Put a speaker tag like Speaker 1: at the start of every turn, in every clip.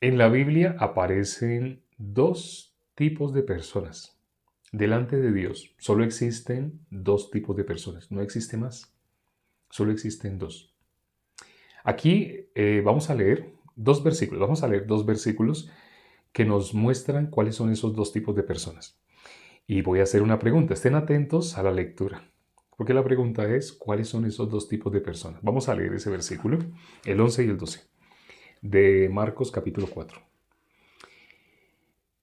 Speaker 1: En la Biblia aparecen dos tipos de personas. Delante de Dios solo existen dos tipos de personas, no existe más, solo existen dos. Aquí vamos a leer dos versículos que nos muestran cuáles son esos dos tipos de personas. Y voy a hacer una pregunta, estén atentos a la lectura, porque la pregunta es, ¿cuáles son esos dos tipos de personas? Vamos a leer ese versículo, el 11 y el 12, de Marcos capítulo 4.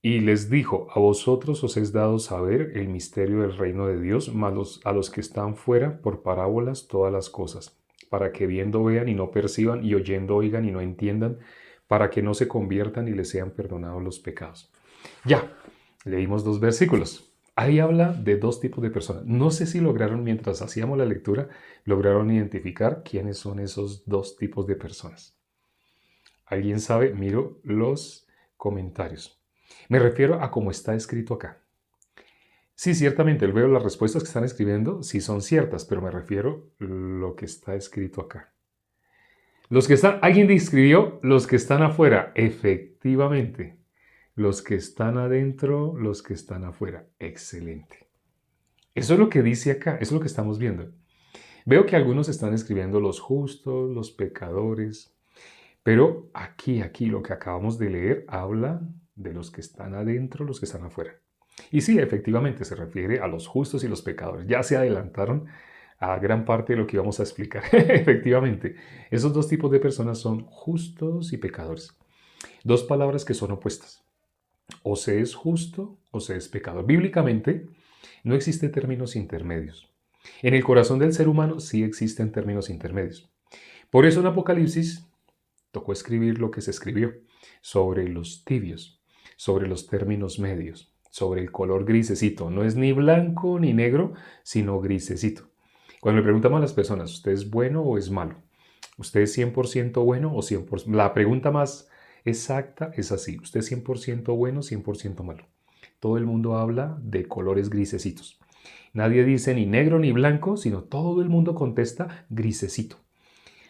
Speaker 1: Y les dijo, a vosotros os es dado saber el misterio del reino de Dios, mas a los que están fuera por parábolas todas las cosas, para que viendo vean y no perciban, y oyendo oigan y no entiendan, para que no se conviertan y les sean perdonados los pecados. Ya, leímos dos versículos. Ahí habla de dos tipos de personas. No sé si lograron, mientras hacíamos la lectura, lograron identificar quiénes son esos dos tipos de personas. ¿Alguien sabe? Miro los comentarios. Me refiero a cómo está escrito acá. Sí, ciertamente, veo las respuestas que están escribiendo, sí son ciertas, pero me refiero a lo que está escrito acá. Alguien describió los que están afuera, efectivamente. Los que están adentro, los que están afuera. Excelente. Eso es lo que dice acá, eso es lo que estamos viendo. Veo que algunos están escribiendo los justos, los pecadores, pero aquí, lo que acabamos de leer habla de los que están adentro, los que están afuera. Y sí, efectivamente, se refiere a los justos y los pecadores. Ya se adelantaron a gran parte de lo que íbamos a explicar. Efectivamente, esos dos tipos de personas son justos y pecadores. Dos palabras que son opuestas. O se es justo o se es pecador. Bíblicamente no existen términos intermedios. En el corazón del ser humano sí existen términos intermedios. Por eso en Apocalipsis tocó escribir lo que se escribió sobre los tibios, sobre los términos medios, sobre el color grisecito. No es ni blanco ni negro, sino grisecito. Cuando le preguntamos a las personas, ¿usted es bueno o es malo? ¿Usted es 100% bueno o 100%? La pregunta más exacta es así. ¿Usted es 100% bueno o 100% malo? Todo el mundo habla de colores grisecitos. Nadie dice ni negro ni blanco, sino todo el mundo contesta grisecito.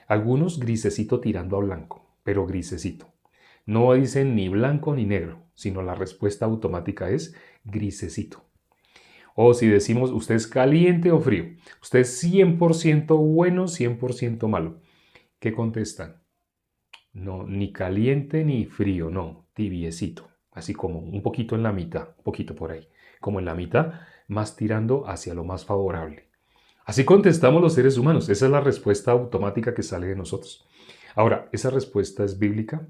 Speaker 1: Algunos grisecito tirando a blanco, pero grisecito. No dicen ni blanco ni negro, sino la respuesta automática es grisecito. O si decimos usted es caliente o frío, usted es 100% bueno, 100% malo. ¿Qué contestan? No, ni caliente ni frío, no, tibiecito. Así como un poquito en la mitad, un poquito por ahí. Como en la mitad, más tirando hacia lo más favorable. Así contestamos los seres humanos. Esa es la respuesta automática que sale de nosotros. Ahora, ¿esa respuesta es bíblica?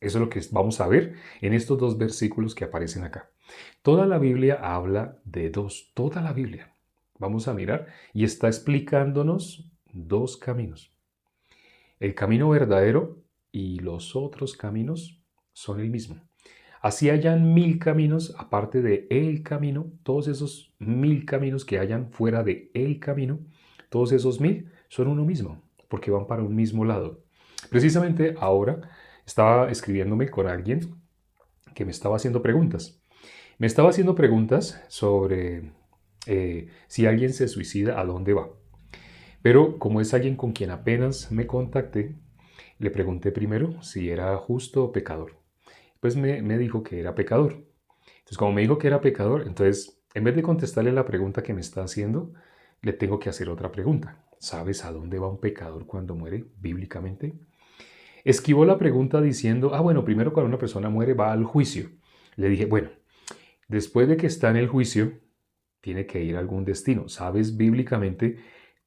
Speaker 1: Eso es lo que vamos a ver en estos dos versículos que aparecen acá. Toda la Biblia habla de dos, toda la Biblia. Vamos a mirar y está explicándonos dos caminos. El camino verdadero y los otros caminos son el mismo. Así hayan 1000 caminos aparte de el camino, todos esos 1000 caminos que hayan fuera de el camino, todos esos 1000 son uno mismo, porque van para un mismo lado. Precisamente ahora estaba escribiéndome con alguien que me estaba haciendo preguntas. Me estaba haciendo preguntas sobre si alguien se suicida, ¿a dónde va? Pero como es alguien con quien apenas me contacté, le pregunté primero si era justo o pecador. Pues me dijo que era pecador. Entonces, como me dijo que era pecador, entonces, en vez de contestarle la pregunta que me está haciendo, le tengo que hacer otra pregunta. ¿Sabes a dónde va un pecador cuando muere bíblicamente? Esquivó la pregunta diciendo, bueno, primero cuando una persona muere va al juicio. Le dije, bueno, después de que está en el juicio, tiene que ir a algún destino. ¿Sabes bíblicamente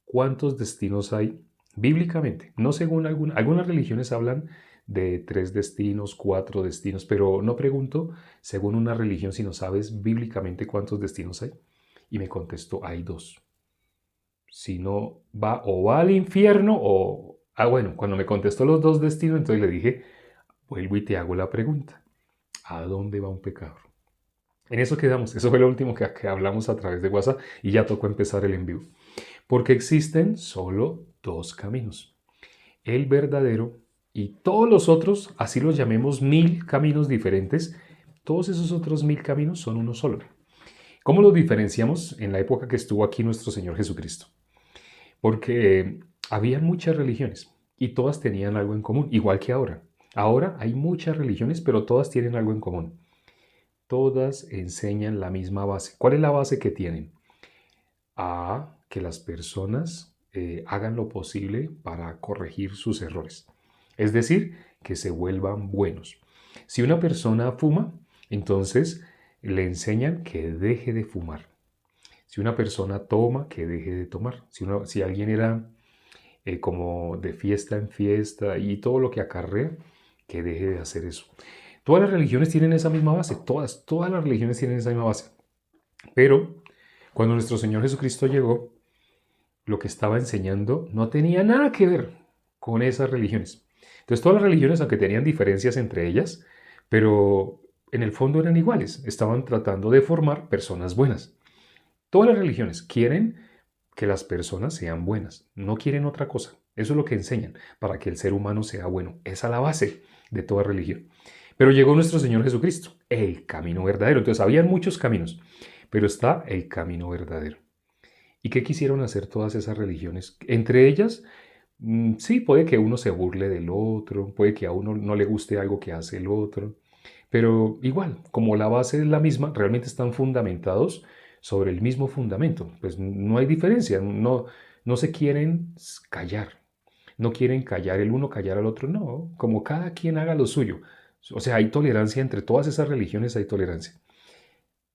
Speaker 1: cuántos destinos hay? Bíblicamente, no según algunas religiones hablan de 3 destinos, 4 destinos, pero no pregunto según una religión, sino sabes bíblicamente cuántos destinos hay. Y me contestó, hay 2. Si no va o va al infierno o... bueno, cuando me contestó los 2 destinos, entonces le dije, vuelvo y te hago la pregunta. ¿A dónde va un pecador? En eso quedamos. Eso fue lo último que hablamos a través de WhatsApp y ya tocó empezar el envío. Porque existen solo 2 caminos. El verdadero y todos los otros, así los llamemos 1000 caminos diferentes, todos esos otros 1000 caminos son uno solo. ¿Cómo los diferenciamos en la época que estuvo aquí nuestro Señor Jesucristo? Porque había muchas religiones y todas tenían algo en común, igual que ahora. Ahora hay muchas religiones, pero todas tienen algo en común. Todas enseñan la misma base. ¿Cuál es la base que tienen? A que las personas hagan lo posible para corregir sus errores. Es decir, que se vuelvan buenos. Si una persona fuma, entonces le enseñan que deje de fumar. Si una persona toma, que deje de tomar. Si alguien era como de fiesta en fiesta y todo lo que acarrea, que deje de hacer eso. Todas las religiones tienen esa misma base, todas las religiones tienen esa misma base. Pero cuando nuestro Señor Jesucristo llegó, lo que estaba enseñando no tenía nada que ver con esas religiones. Entonces todas las religiones, aunque tenían diferencias entre ellas, pero en el fondo eran iguales, estaban tratando de formar personas buenas. Todas las religiones quieren que las personas sean buenas, no quieren otra cosa. Eso es lo que enseñan, para que el ser humano sea bueno. Esa es la base de toda religión. Pero llegó nuestro Señor Jesucristo, el camino verdadero. Entonces, habían muchos caminos, pero está el camino verdadero. ¿Y qué quisieron hacer todas esas religiones? Entre ellas, sí, puede que uno se burle del otro, puede que a uno no le guste algo que hace el otro, pero igual, como la base es la misma, realmente están fundamentados sobre el mismo fundamento. Pues no hay diferencia, no se quieren callar, no quieren callar el uno, callar al otro, no, como cada quien haga lo suyo. O sea, hay tolerancia entre todas esas religiones, hay tolerancia.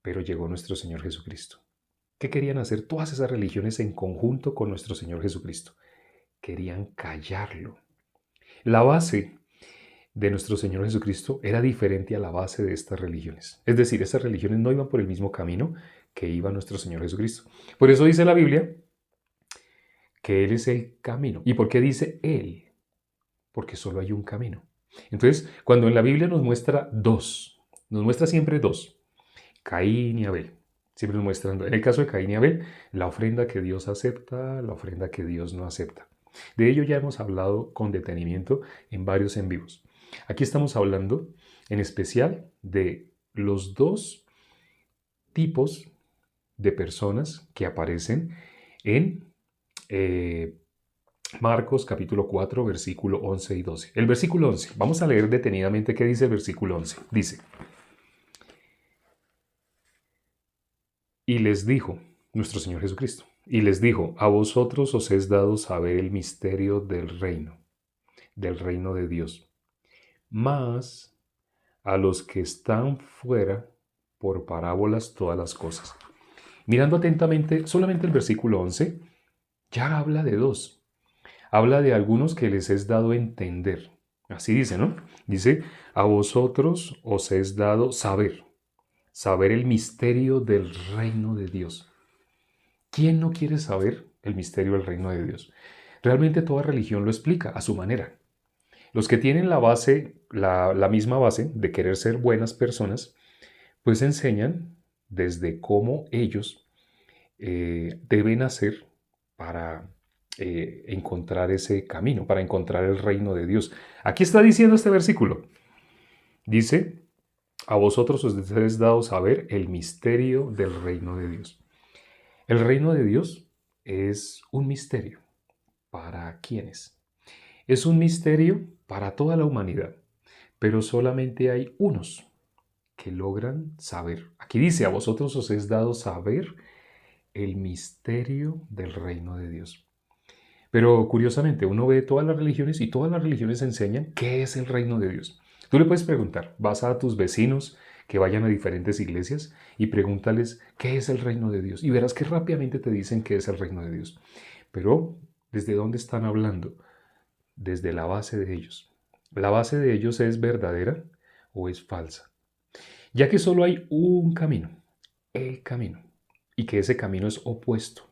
Speaker 1: Pero llegó nuestro Señor Jesucristo. ¿Qué querían hacer todas esas religiones en conjunto con nuestro Señor Jesucristo? Querían callarlo. La base de nuestro Señor Jesucristo era diferente a la base de estas religiones. Es decir, estas religiones no iban por el mismo camino que iba nuestro Señor Jesucristo. Por eso dice la Biblia que Él es el camino. ¿Y por qué dice Él? Porque solo hay un camino. Entonces, cuando en la Biblia nos muestra dos, nos muestra siempre dos, Caín y Abel. Siempre nos muestran, en el caso de Caín y Abel, la ofrenda que Dios acepta, la ofrenda que Dios no acepta. De ello ya hemos hablado con detenimiento en varios en vivos. Aquí estamos hablando en especial de los dos tipos de personas que aparecen en Marcos capítulo 4, versículo 11 y 12. El versículo 11, vamos a leer detenidamente qué dice el versículo 11. Dice, y les dijo, nuestro Señor Jesucristo, y les dijo, a vosotros os es dado saber el misterio del reino de Dios. Mas a los que están fuera, por parábolas todas las cosas. Mirando atentamente, solamente el versículo 11 ya habla de dos. Habla de algunos que les es dado entender. Así dice, ¿no? Dice, a vosotros os es dado saber el misterio del reino de Dios. ¿Quién no quiere saber el misterio del reino de Dios? Realmente toda religión lo explica a su manera. Los que tienen la base, la misma base de querer ser buenas personas, pues enseñan desde cómo ellos deben hacer para encontrar ese camino, para encontrar el reino de Dios. Aquí está diciendo este versículo. Dice, a vosotros os es dado saber el misterio del reino de Dios. El reino de Dios es un misterio. ¿Para quiénes? Es un misterio para toda la humanidad, pero solamente hay unos que logran saber. Aquí dice, a vosotros os es dado saber el misterio del reino de Dios. Pero curiosamente, uno ve todas las religiones y todas las religiones enseñan qué es el reino de Dios. Tú le puedes preguntar, vas a tus vecinos que vayan a diferentes iglesias y pregúntales qué es el reino de Dios y verás que rápidamente te dicen qué es el reino de Dios. Pero, ¿desde dónde están hablando? Desde la base de ellos. ¿La base de ellos es verdadera o es falsa? Ya que solo hay un camino, el camino, y que ese camino es opuesto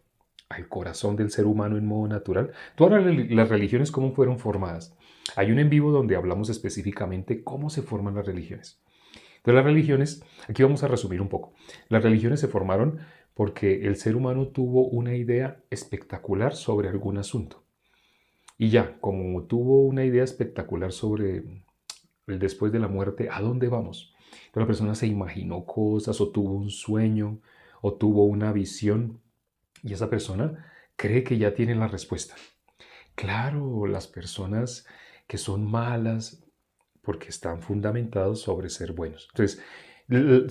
Speaker 1: al corazón del ser humano en modo natural. Todas las religiones, ¿cómo fueron formadas? Hay un en vivo donde hablamos específicamente cómo se forman las religiones. Entonces las religiones, aquí vamos a resumir un poco. Las religiones se formaron porque el ser humano tuvo una idea espectacular sobre algún asunto. Y ya, como tuvo una idea espectacular sobre el después de la muerte, ¿a dónde vamos? Entonces la persona se imaginó cosas o tuvo un sueño o tuvo una visión y esa persona cree que ya tiene la respuesta. Claro, las personas que son malas porque están fundamentados sobre ser buenos. Entonces,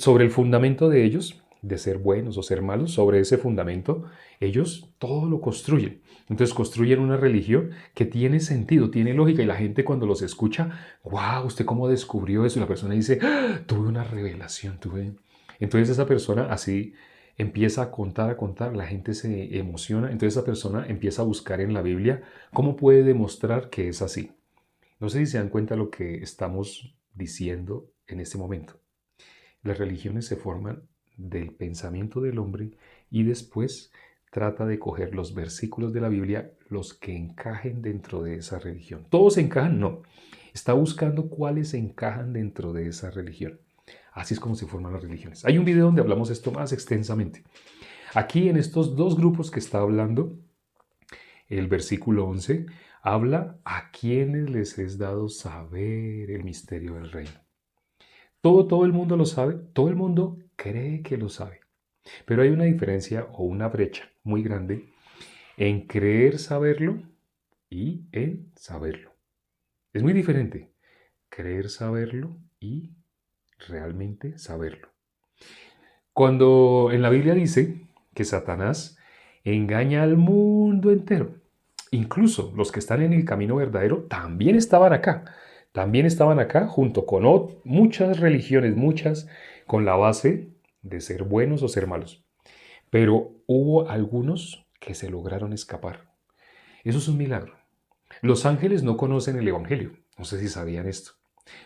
Speaker 1: sobre el fundamento de ellos, de ser buenos o ser malos, sobre ese fundamento, ellos todo lo construyen. Entonces construyen una religión que tiene sentido, tiene lógica, y la gente cuando los escucha, wow, ¿usted cómo descubrió eso? Y la persona dice, "Ah, tuve una revelación, tuve... Entonces esa persona así empieza a contar, la gente se emociona, entonces esa persona empieza a buscar en la Biblia cómo puede demostrar que es así. No sé si se dan cuenta lo que estamos diciendo en este momento. Las religiones se forman del pensamiento del hombre y después trata de coger los versículos de la Biblia, los que encajen dentro de esa religión. ¿Todos encajan? No. Está buscando cuáles encajan dentro de esa religión. Así es como se forman las religiones. Hay un video donde hablamos esto más extensamente. Aquí en estos dos grupos que está hablando, el versículo 11 habla a quienes les es dado saber el misterio del reino. Todo el mundo lo sabe, todo el mundo cree que lo sabe. Pero hay una diferencia o una brecha muy grande en creer saberlo y en saberlo. Es muy diferente creer saberlo y realmente saberlo. Cuando en la Biblia dice que Satanás engaña al mundo entero, incluso los que están en el camino verdadero también estaban acá junto con muchas religiones, muchas con la base de ser buenos o ser malos. Pero hubo algunos que se lograron escapar. Eso es un milagro. Los ángeles no conocen el Evangelio. No sé si sabían esto.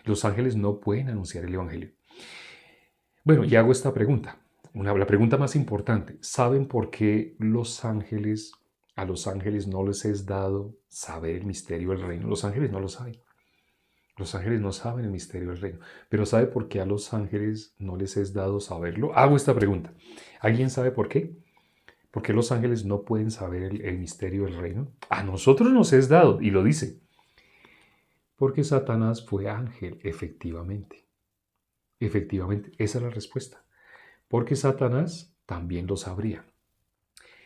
Speaker 1: Los ángeles no pueden anunciar el Evangelio. Bueno, y hago esta pregunta. La pregunta más importante. ¿Saben por qué a los ángeles no les es dado saber el misterio del reino? Los ángeles no lo saben. Los ángeles no saben el misterio del reino. Pero ¿sabe por qué a los ángeles no les es dado saberlo? Hago esta pregunta. ¿Alguien sabe por qué? ¿Por qué los ángeles no pueden saber el misterio del reino? A nosotros nos es dado, y lo dice. Porque Satanás fue ángel, efectivamente. Efectivamente, esa es la respuesta. Porque Satanás también lo sabría.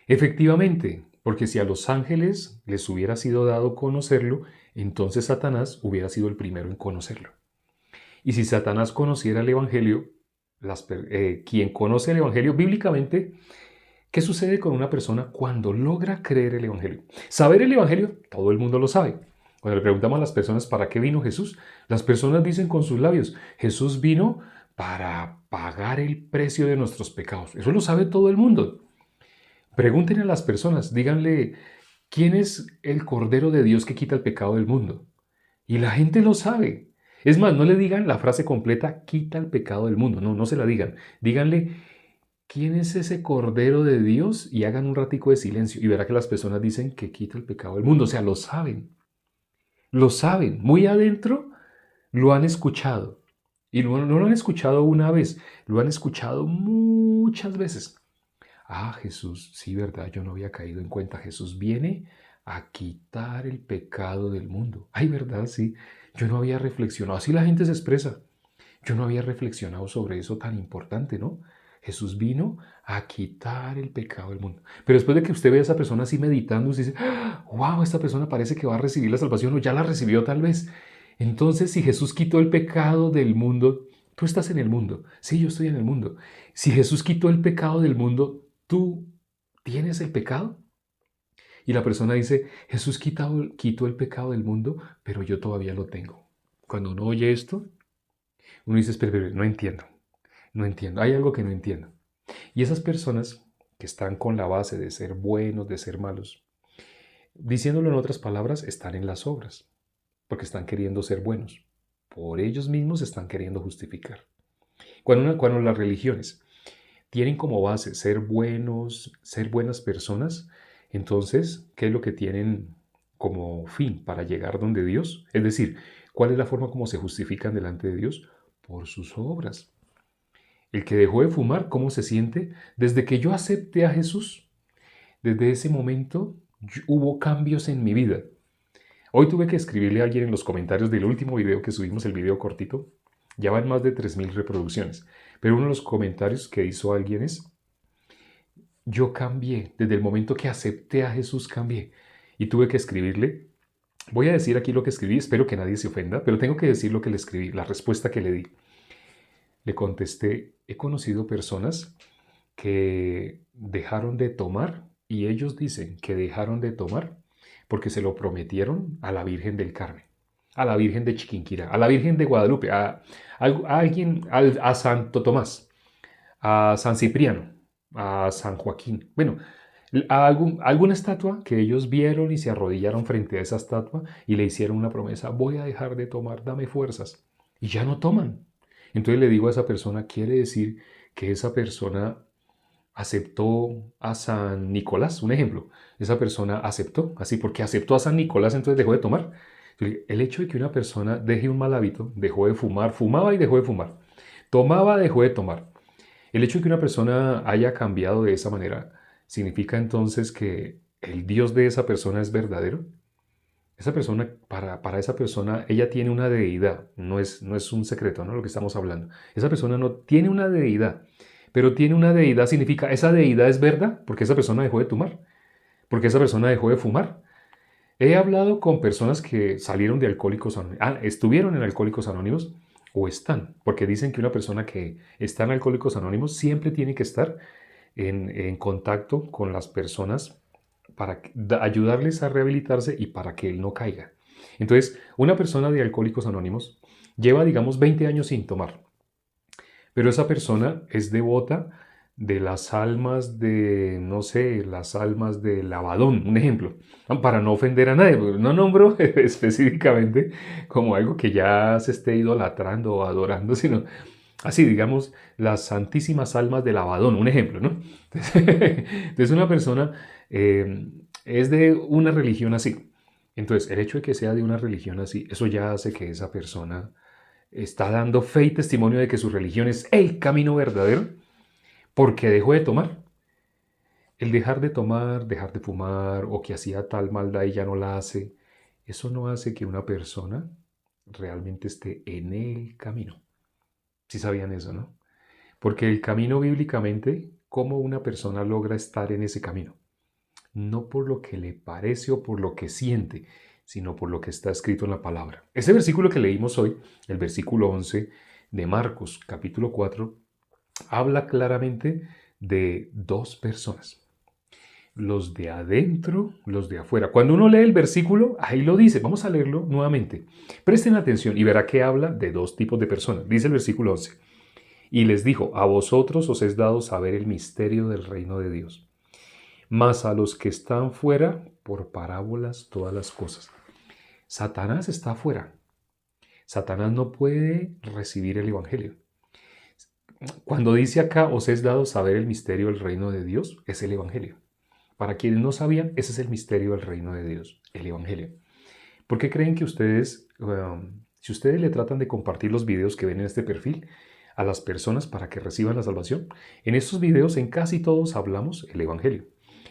Speaker 1: Efectivamente, porque si a los ángeles les hubiera sido dado conocerlo, entonces Satanás hubiera sido el primero en conocerlo. Y si Satanás conociera el Evangelio, quien conoce el Evangelio bíblicamente, ¿qué sucede con una persona cuando logra creer el Evangelio? Saber el Evangelio, todo el mundo lo sabe. Cuando le preguntamos a las personas para qué vino Jesús, las personas dicen con sus labios, Jesús vino para pagar el precio de nuestros pecados. Eso lo sabe todo el mundo. Pregúntenle a las personas, díganle, ¿quién es el Cordero de Dios que quita el pecado del mundo? Y la gente lo sabe. Es más, no le digan la frase completa, quita el pecado del mundo. No, no se la digan. Díganle, ¿quién es ese Cordero de Dios? Y hagan un ratico de silencio y verá que las personas dicen que quita el pecado del mundo. O sea, lo saben. Lo saben. Muy adentro lo han escuchado. Y no lo han escuchado una vez, lo han escuchado muchas veces. Ah, Jesús, sí, verdad, yo no había caído en cuenta. Jesús viene a quitar el pecado del mundo. Ay, verdad, sí. Yo no había reflexionado. Así la gente se expresa. Yo no había reflexionado sobre eso tan importante, ¿no? Jesús vino a quitar el pecado del mundo. Pero después de que usted ve a esa persona así meditando, usted dice, wow, esta persona parece que va a recibir la salvación o ya la recibió tal vez. Entonces, si Jesús quitó el pecado del mundo, tú estás en el mundo. Sí, yo estoy en el mundo. Si Jesús quitó el pecado del mundo, ¿tú tienes el pecado? Y la persona dice, Jesús quitó el pecado del mundo, pero yo todavía lo tengo. Cuando uno oye esto, uno dice, espera, no entiendo. No entiendo, hay algo que no entiendo. Y esas personas que están con la base de ser buenos, de ser malos, diciéndolo en otras palabras, están en las obras, porque están queriendo ser buenos. Por ellos mismos están queriendo justificar. Cuando las religiones tienen como base ser buenos, ser buenas personas, entonces, ¿qué es lo que tienen como fin para llegar donde Dios? Es decir, ¿cuál es la forma como se justifican delante de Dios? Por sus obras. El que dejó de fumar, ¿cómo se siente? Desde que yo acepté a Jesús, desde ese momento hubo cambios en mi vida. Hoy tuve que escribirle a alguien en los comentarios del último video que subimos, el video cortito. Ya van más de 3000 reproducciones. Pero uno de los comentarios que hizo alguien es, yo cambié, desde el momento que acepté a Jesús cambié. Y tuve que escribirle, Voy a decir aquí lo que escribí, espero que nadie se ofenda, pero tengo que decir lo que le escribí, la respuesta que le di. Le contesté, he conocido personas que dejaron de tomar y ellos dicen que dejaron de tomar porque se lo prometieron a la Virgen del Carmen, a la Virgen de Chiquinquirá, a la Virgen de Guadalupe, a alguien, a Santo Tomás, a San Cipriano, a San Joaquín. Bueno, alguna estatua que ellos vieron y se arrodillaron frente a esa estatua y le hicieron una promesa, voy a dejar de tomar, dame fuerzas. Y ya no toman. Entonces le digo a esa persona, quiere decir que esa persona aceptó a San Nicolás, un ejemplo. Esa persona aceptó, así porque aceptó a San Nicolás, entonces dejó de tomar. El hecho de que una persona deje un mal hábito, dejó de fumar, fumaba y dejó de fumar, tomaba, dejó de tomar. El hecho de que una persona haya cambiado de esa manera, ¿significa entonces que el Dios de esa persona es verdadero? Esa persona, para esa persona, ella tiene una deidad, no es un secreto, ¿no? Lo que estamos hablando. Esa persona no tiene una deidad, pero tiene una deidad, significa, esa deidad es verdad, porque esa persona dejó de tomar, porque esa persona dejó de fumar. He hablado con personas que salieron de Alcohólicos Anónimos, estuvieron en Alcohólicos Anónimos o están, porque dicen que una persona que está en Alcohólicos Anónimos siempre tiene que estar en contacto con las personas para ayudarles a rehabilitarse y para que él no caiga. Entonces, una persona de Alcohólicos Anónimos lleva, digamos, 20 años sin tomar, pero esa persona es devota de las almas de, no sé, las almas de Lavadón, un ejemplo, para no ofender a nadie, no nombro específicamente como algo que ya se esté idolatrando o adorando, sino así, digamos, las santísimas almas de Lavadón, un ejemplo, ¿no? Entonces una persona es de una religión así. Entonces, el hecho de que sea de una religión así, eso ya hace que esa persona está dando fe y testimonio de que su religión es el camino verdadero porque dejó de tomar. El dejar de tomar, dejar de fumar o que hacía tal maldad y ya no la hace, eso no hace que una persona realmente esté en el camino. Si sabían eso, ¿no? Porque el camino bíblicamente, ¿cómo una persona logra estar en ese camino? No por lo que le parece o por lo que siente, sino por lo que está escrito en la palabra. Ese versículo que leímos hoy, el versículo 11 de Marcos, capítulo 4, habla claramente de dos personas. Los de adentro, los de afuera. Cuando uno lee el versículo, ahí lo dice. Vamos a leerlo nuevamente. Presten atención y verá que habla de dos tipos de personas. Dice el versículo 11. Y les dijo, a vosotros os es dado saber el misterio del reino de Dios, mas a los que están fuera, por parábolas todas las cosas. Satanás está fuera. Satanás no puede recibir el Evangelio. Cuando dice acá, os es dado saber el misterio del reino de Dios, es el Evangelio. Para quienes no sabían, ese es el misterio del reino de Dios, el Evangelio. ¿Por qué creen que ustedes, si ustedes le tratan de compartir los videos que ven en este perfil a las personas para que reciban la salvación? En estos videos, en casi todos hablamos el Evangelio.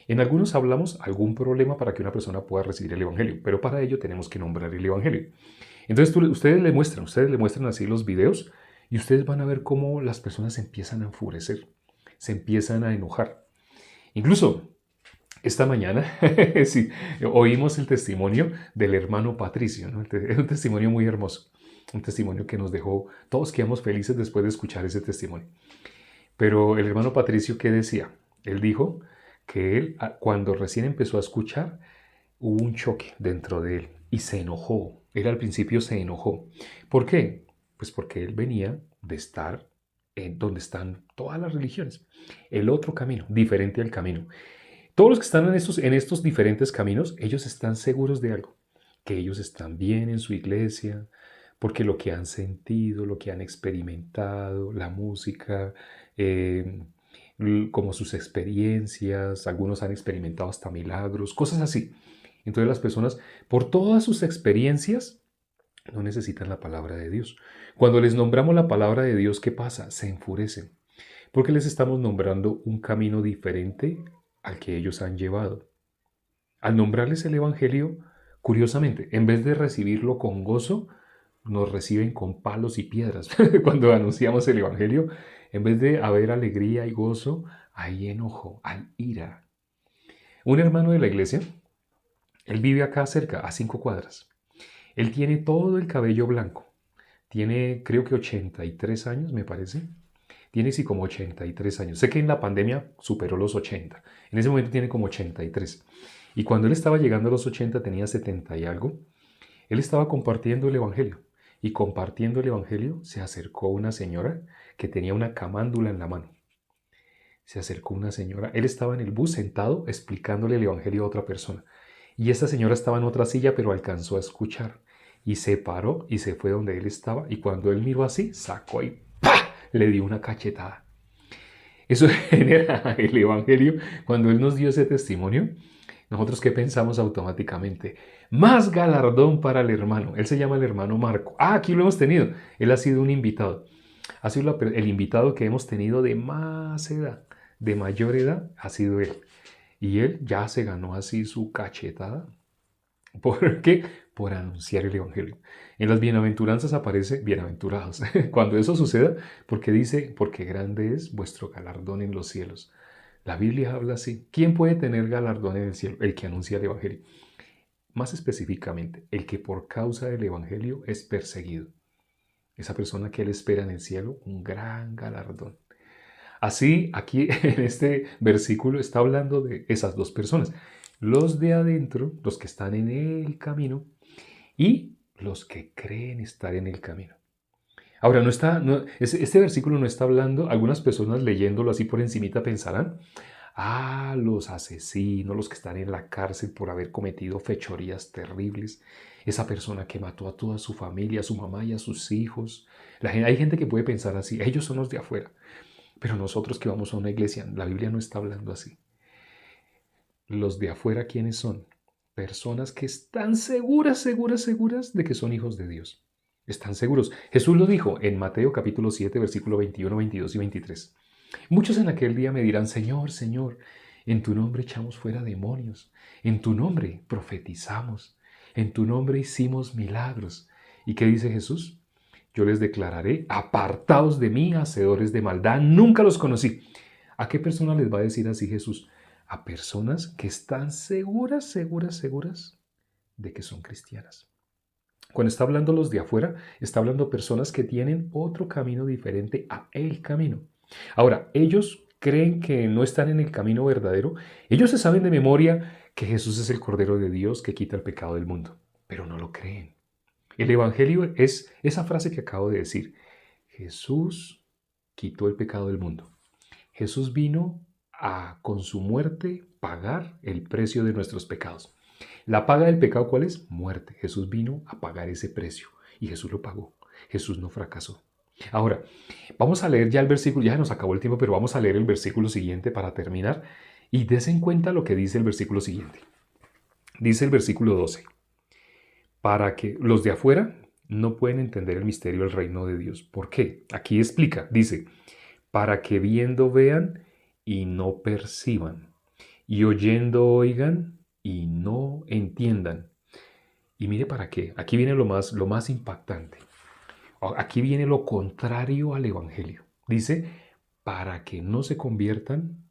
Speaker 1: En algunos hablamos algún problema para que una persona pueda recibir el Evangelio, pero para ello tenemos que nombrar el Evangelio. Entonces ustedes le muestran así los videos y ustedes van a ver cómo las personas se empiezan a enfurecer, se empiezan a enojar. Incluso esta mañana sí, oímos el testimonio del hermano Patricio, ¿no? Es un testimonio muy hermoso, un testimonio que nos dejó, todos quedamos felices después de escuchar ese testimonio. Pero el hermano Patricio, ¿qué decía? Él dijo que él, cuando recién empezó a escuchar, hubo un choque dentro de él y se enojó. Él al principio se enojó. ¿Por qué? Pues porque él venía de estar en donde están todas las religiones. El otro camino, diferente al camino. Todos los que están en estos diferentes caminos, ellos están seguros de algo, que ellos están bien en su iglesia, porque lo que han sentido, lo que han experimentado, la música, eh, como sus experiencias, algunos han experimentado hasta milagros, cosas así. Entonces las personas, por todas sus experiencias, no necesitan la palabra de Dios. Cuando les nombramos la palabra de Dios, ¿qué pasa? Se enfurecen, porque les estamos nombrando un camino diferente al que ellos han llevado. Al nombrarles el Evangelio, curiosamente, en vez de recibirlo con gozo, nos reciben con palos y piedras. Cuando anunciamos el Evangelio, en vez de haber alegría y gozo, hay enojo, hay ira. Un hermano de la iglesia, Él vive acá cerca, a 5 cuadras. Él tiene todo el cabello blanco. Tiene, creo que 83 años, me parece. Tiene sí como 83 años. Sé que en la pandemia superó los 80. En ese momento tiene como 83. Y cuando él estaba llegando a los 80 tenía 70 y algo. Él estaba compartiendo el Evangelio. Y compartiendo el Evangelio se acercó una señora que tenía una camándula en la mano. Se acercó una señora. Él estaba en el bus sentado explicándole el Evangelio a otra persona. Y esta señora estaba en otra silla, pero alcanzó a escuchar. Y se paró y se fue donde él estaba. Y cuando él miró así, sacó y ¡pah! Le dio una cachetada. Eso genera el Evangelio. Cuando él nos dio ese testimonio, nosotros qué pensamos automáticamente. Más galardón para el hermano. Él se llama el hermano Marco. Ah, aquí lo hemos tenido. Él ha sido un invitado. Ha sido el invitado que hemos tenido de más edad, de mayor edad, ha sido él. Y él ya se ganó así su cachetada. ¿Por qué? Por anunciar el Evangelio. En las bienaventuranzas aparece bienaventurados. Cuando eso suceda, porque dice, porque grande es vuestro galardón en los cielos. La Biblia habla así. ¿Quién puede tener galardón en el cielo? El que anuncia el Evangelio. Más específicamente, el que por causa del Evangelio es perseguido. Esa persona que él espera en el cielo, un gran galardón. Así, aquí en este versículo está hablando de esas dos personas. Los de adentro, los que están en el camino, y los que creen estar en el camino. Ahora, este versículo no está hablando, algunas personas leyéndolo así por encimita pensarán, los asesinos, los que están en la cárcel por haber cometido fechorías terribles, esa persona que mató a toda su familia, a su mamá y a sus hijos. Hay gente que puede pensar así, ellos son los de afuera. Pero nosotros que vamos a una iglesia, la Biblia no está hablando así. Los de afuera, ¿quiénes son? Personas que están seguras, seguras, seguras de que son hijos de Dios. Están seguros. Jesús lo dijo en Mateo capítulo 7, versículo 21, 22 y 23. Muchos en aquel día me dirán, Señor, Señor, en tu nombre echamos fuera demonios, en tu nombre profetizamos, en tu nombre hicimos milagros. ¿Y qué dice Jesús? Yo les declararé, apartaos de mí, hacedores de maldad, nunca los conocí. ¿A qué persona les va a decir así Jesús? A personas que están seguras, seguras, seguras de que son cristianas. Cuando está hablando los de afuera, está hablando personas que tienen otro camino diferente a el camino. Ahora, ellos creen que no están en el camino verdadero. Ellos se saben de memoria que Jesús es el Cordero de Dios que quita el pecado del mundo, pero no lo creen. El Evangelio es esa frase que acabo de decir. Jesús quitó el pecado del mundo. Jesús vino a, con su muerte, pagar el precio de nuestros pecados. La paga del pecado, ¿cuál es? Muerte. Jesús vino a pagar ese precio y Jesús lo pagó. Jesús no fracasó. Ahora, vamos a leer ya el versículo, ya nos acabó el tiempo, pero vamos a leer el versículo siguiente para terminar y des en cuenta lo que dice el versículo siguiente. Dice el versículo 12. Para que los de afuera no pueden entender el misterio del reino de Dios. ¿Por qué? Aquí explica, dice, para que viendo vean y no perciban, y oyendo oigan y no entiendan. Y mire para qué, aquí viene lo más impactante. Aquí viene lo contrario al Evangelio. Dice, para que no se conviertan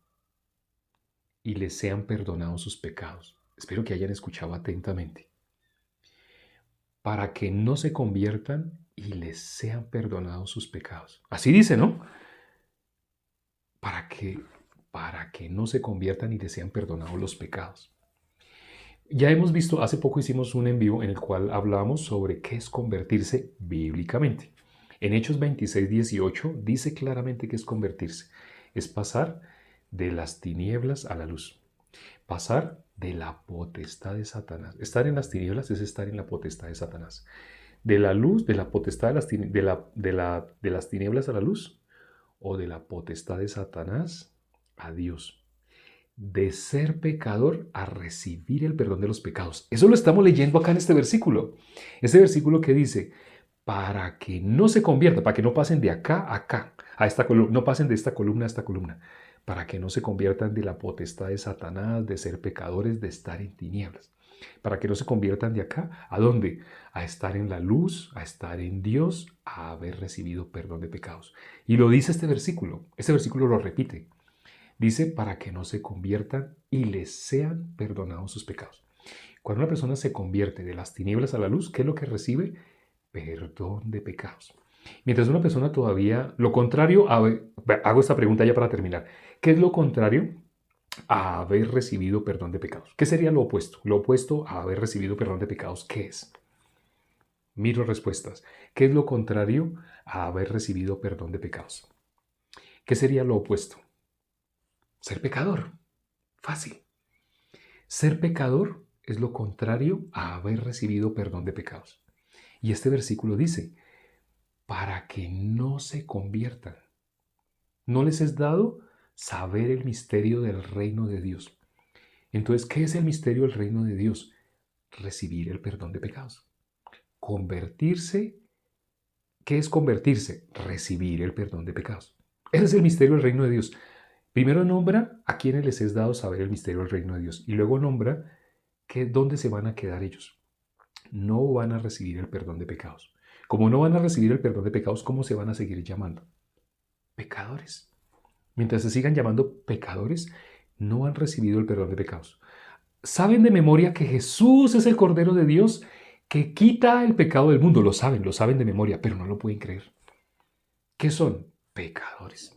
Speaker 1: y les sean perdonados sus pecados. Espero que hayan escuchado atentamente. Para que no se conviertan y les sean perdonados sus pecados. Así dice, ¿no? Para que no se conviertan y les sean perdonados los pecados. Ya hemos visto, hace poco hicimos un en vivo en el cual hablábamos sobre qué es convertirse bíblicamente. En Hechos 26, 18 dice claramente que es convertirse. Es pasar de las tinieblas a la luz. Pasar de la potestad de Satanás. Estar en las tinieblas es estar en la potestad de Satanás. De la luz, de la potestad de las tinieblas a la luz, o de la potestad de Satanás a Dios. De ser pecador a recibir el perdón de los pecados. Eso lo estamos leyendo acá en este versículo. Este versículo que dice, para que no se conviertan, para que no pasen de acá a acá, a esta columna, no pasen de esta columna a esta columna, para que no se conviertan de la potestad de Satanás, de ser pecadores, de estar en tinieblas. Para que no se conviertan de acá, ¿a dónde? A estar en la luz, a estar en Dios, a haber recibido perdón de pecados. Y lo dice este versículo lo repite. Dice, para que no se conviertan y les sean perdonados sus pecados. Cuando una persona se convierte de las tinieblas a la luz, ¿qué es lo que recibe? Perdón de pecados. Mientras una persona todavía, lo contrario, hago esta pregunta ya para terminar. ¿Qué es lo contrario a haber recibido perdón de pecados? ¿Qué sería lo opuesto? Lo opuesto a haber recibido perdón de pecados, ¿qué es? Miro respuestas. ¿Qué es lo contrario a haber recibido perdón de pecados? ¿Qué sería lo opuesto? Ser pecador. Fácil. Ser pecador es lo contrario a haber recibido perdón de pecados. Y este versículo dice, para que no se conviertan. No les es dado saber el misterio del reino de Dios. Entonces, ¿qué es el misterio del reino de Dios? Recibir el perdón de pecados. Convertirse. ¿Qué es convertirse? Recibir el perdón de pecados. Ese es el misterio del reino de Dios. Primero nombra a quienes les es dado saber el misterio del reino de Dios y luego nombra dónde se van a quedar ellos. No van a recibir el perdón de pecados. Como no van a recibir el perdón de pecados, ¿cómo se van a seguir llamando? Pecadores. Mientras se sigan llamando pecadores, no han recibido el perdón de pecados. Saben de memoria que Jesús es el Cordero de Dios que quita el pecado del mundo. Lo saben de memoria, pero no lo pueden creer. ¿Qué son? Pecadores.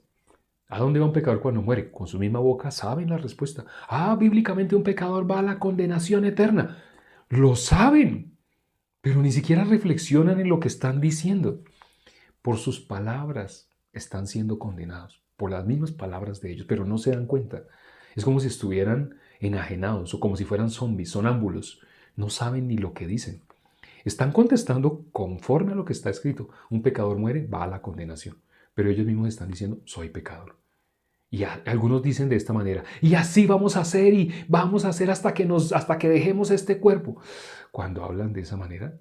Speaker 1: ¿A dónde va un pecador cuando muere? Con su misma boca saben la respuesta. Bíblicamente un pecador va a la condenación eterna. Lo saben, pero ni siquiera reflexionan en lo que están diciendo. Por sus palabras están siendo condenados, por las mismas palabras de ellos, pero no se dan cuenta. Es como si estuvieran enajenados o como si fueran zombies, sonámbulos. No saben ni lo que dicen. Están contestando conforme a lo que está escrito. Un pecador muere, va a la condenación. Pero ellos mismos están diciendo, soy pecador. Y algunos dicen de esta manera, y así vamos a hacer y vamos a hacer hasta que dejemos este cuerpo. Cuando hablan de esa manera,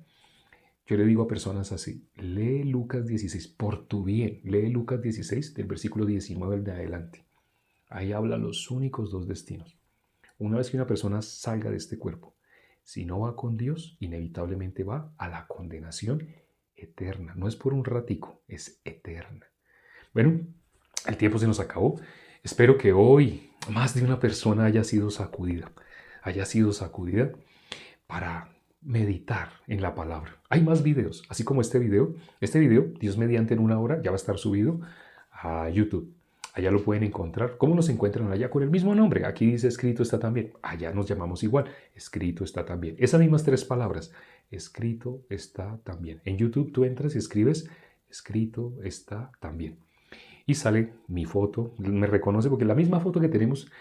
Speaker 1: yo le digo a personas así, lee Lucas 16 por tu bien. Lee Lucas 16 del versículo 19 al de adelante. Ahí habla los únicos dos destinos. Una vez que una persona salga de este cuerpo, si no va con Dios, inevitablemente va a la condenación eterna. No es por un ratico, es eterna. Bueno, el tiempo se nos acabó. Espero que hoy más de una persona haya sido sacudida para meditar en la palabra. Hay más videos, así como este video. Este video, Dios mediante en 1 hora, ya va a estar subido a YouTube. Allá lo pueden encontrar. ¿Cómo nos encuentran allá? Con el mismo nombre. Aquí dice escrito está también. Allá nos llamamos igual. Escrito está también. Esas mismas 3 palabras. Escrito está también. En YouTube tú entras y escribes escrito está también. Y sale mi foto. Me reconoce porque la misma foto que tenemos...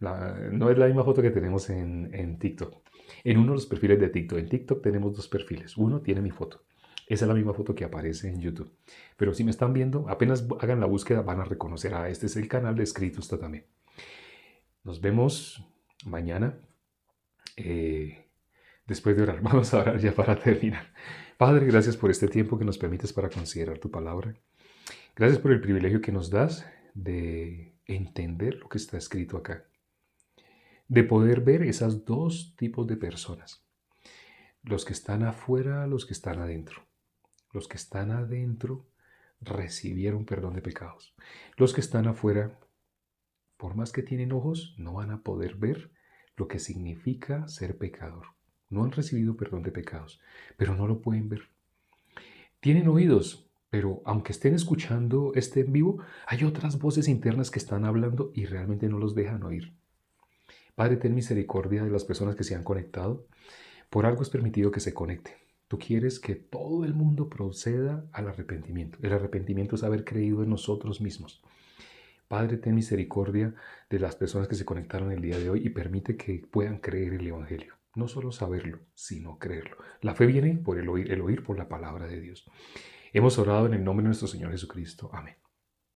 Speaker 1: no es la misma foto que tenemos en TikTok. En uno de los perfiles de TikTok. En TikTok tenemos 2 perfiles. Uno tiene mi foto. Esa es la misma foto que aparece en YouTube. Pero si me están viendo, apenas hagan la búsqueda, van a reconocer, este es el canal de Escrito está también. Nos vemos mañana. Después de orar, vamos a orar ya para terminar. Padre, gracias por este tiempo que nos permites para considerar tu palabra. Gracias por el privilegio que nos das de entender lo que está escrito acá. De poder ver esos 2 tipos de personas. Los que están afuera, los que están adentro. Los que están adentro recibieron perdón de pecados. Los que están afuera, por más que tienen ojos, no van a poder ver lo que significa ser pecador. No han recibido perdón de pecados, pero no lo pueden ver. Tienen oídos, pero aunque estén escuchando este en vivo, hay otras voces internas que están hablando y realmente no los dejan oír. Padre, ten misericordia de las personas que se han conectado. Por algo es permitido que se conecten. Tú quieres que todo el mundo proceda al arrepentimiento. El arrepentimiento es haber creído en nosotros mismos. Padre, ten misericordia de las personas que se conectaron el día de hoy y permite que puedan creer el Evangelio. No solo saberlo, sino creerlo. La fe viene por el oír por la palabra de Dios. Hemos orado en el nombre de nuestro Señor Jesucristo. Amén.